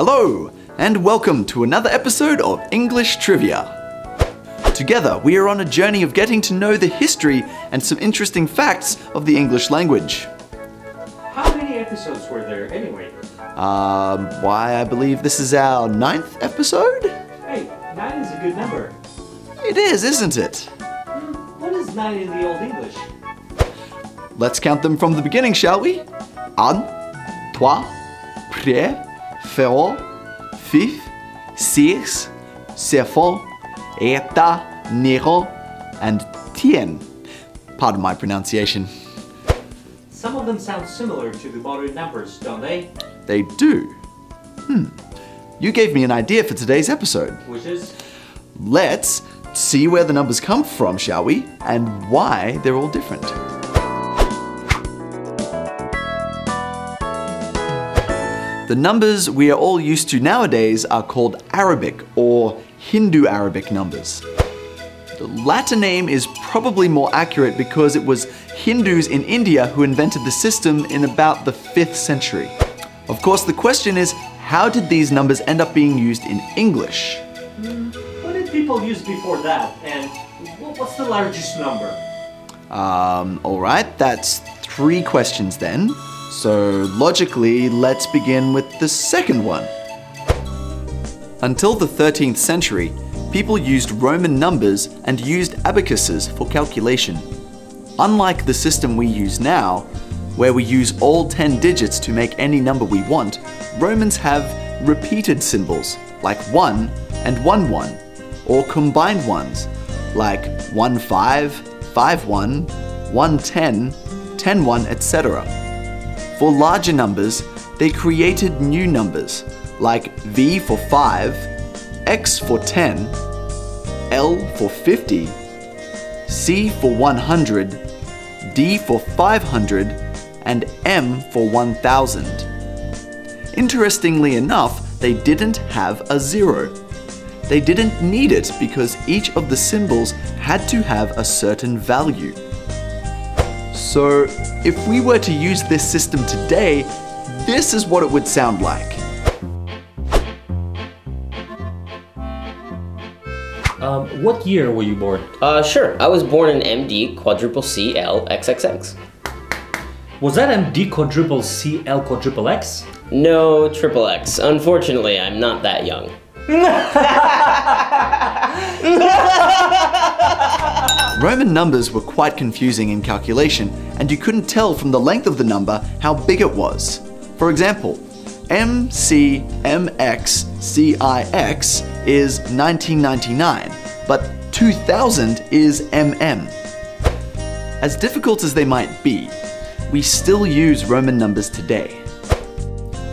Hello, and welcome to another episode of English Trivia. Together, we are on a journey of getting to know the history and some interesting facts of the English language. How many episodes were there anyway? Why, I believe this is our 9th episode? Hey, 9 is a good number. It is, isn't it? What is 9 in the Old English? Let's count them from the beginning, shall we? Un, trois, près, féro, fif, six, sepho, eta, nero, and tien. Pardon my pronunciation. Some of them sound similar to the modern numbers, don't they? They do. You gave me an idea for today's episode. Which is? Let's see where the numbers come from, shall we? And why they're all different. The numbers we are all used to nowadays are called Arabic or Hindu Arabic numbers. The latter name is probably more accurate because it was Hindus in India who invented the system in about the 5th century. Of course, the question is, how did these numbers end up being used in English? What did people use before that? And what's the largest number? Alright, that's 3 questions then. So logically, let's begin with the second one. Until the 13th century, people used Roman numbers and used abacuses for calculation. Unlike the system we use now, where we use all 10 digits to make any number we want, Romans have repeated symbols like 1 and 1 1, or combined ones like 1 5, 5 1, 1 10, 10 1, etc. For larger numbers, they created new numbers like V for 5, X for 10, L for 50, C for 100, D for 500, and M for 1000. Interestingly enough, they didn't have a 0. They didn't need it because each of the symbols had to have a certain value. So, if we were to use this system today, this is what it would sound like. What year were you born? Sure. I was born in MD quadruple CL XXX. Was that MD quadruple CL quadruple X? No, triple X. Unfortunately, I'm not that young. Roman numbers were quite confusing in calculation, and you couldn't tell from the length of the number how big it was. For example, MCMXCIX is 1999, but 2000 is MM. As difficult as they might be, we still use Roman numbers today.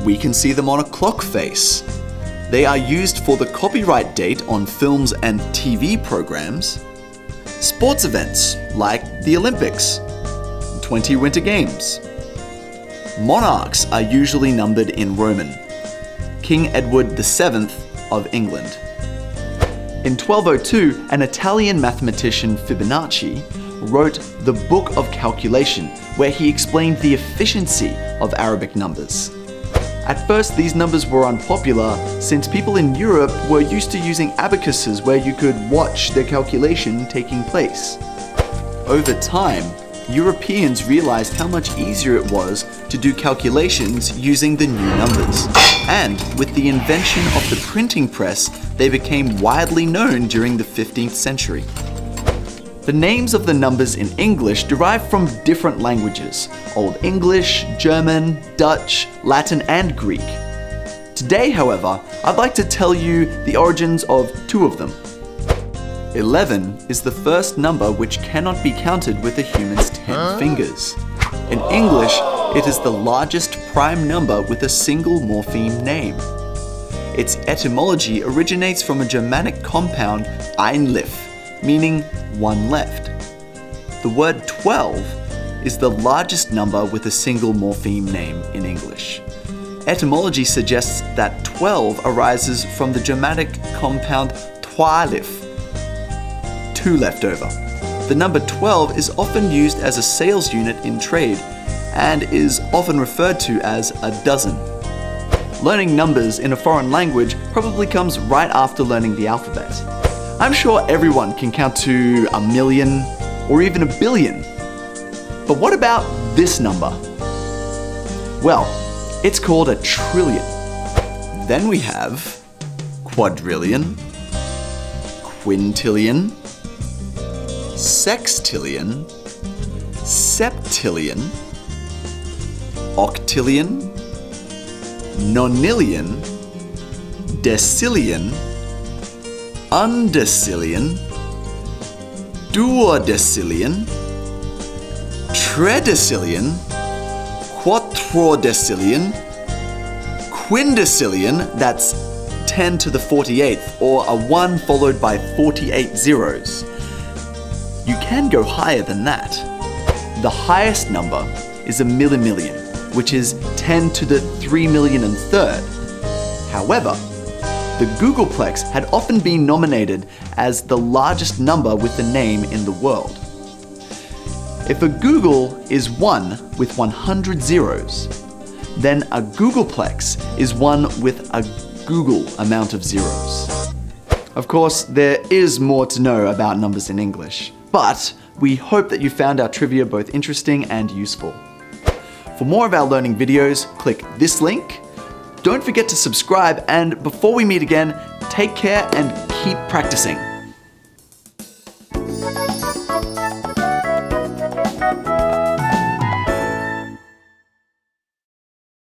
We can see them on a clock face. They are used for the copyright date on films and TV programs, sports events like the Olympics, 20 Winter Games. Monarchs are usually numbered in Roman. King Edward VII of England. In 1202, an Italian mathematician Fibonacci wrote the Book of Calculation, where he explained the efficiency of Arabic numbers. At first, these numbers were unpopular since people in Europe were used to using abacuses where you could watch the calculation taking place. Over time, Europeans realized how much easier it was to do calculations using the new numbers. And with the invention of the printing press, they became widely known during the 15th century. The names of the numbers in English derive from different languages: Old English, German, Dutch, Latin, and Greek. Today, however, I'd like to tell you the origins of 2 of them. 11 is the first number which cannot be counted with a human's 10 fingers. In English, it is the largest prime number with a single morpheme name. Its etymology originates from a Germanic compound einlif, meaning 1 left. The word 12 is the largest number with a single morpheme name in English. Etymology suggests that 12 arises from the Germanic compound twaalif, 2 left over. The number 12 is often used as a sales unit in trade and is often referred to as a dozen. learning numbers in a foreign language probably comes right after learning the alphabet. I'm sure everyone can count to 1,000,000 or even 1,000,000,000. But what about this number? Well, it's called a trillion. Then we have quadrillion, quintillion, sextillion, septillion, octillion, nonillion, decillion, undecillion, duodecillion, tredecillion, quattrodecillion, quindecillion, that's 10 to the 48th, or a 1 followed by 48 zeros. You can go higher than that. The highest number is a millimillion, which is 10 to the 3,000,003rd. However, the Googolplex had often been nominated as the largest number with the name in the world. If a Google is 1 with 100 zeros, then a Googolplex is 1 with a Google amount of zeros. Of course, there is more to know about numbers in English, but we hope that you found our trivia both interesting and useful. For more of our learning videos, click this link. Don't forget to subscribe, and before we meet again, take care and keep practicing.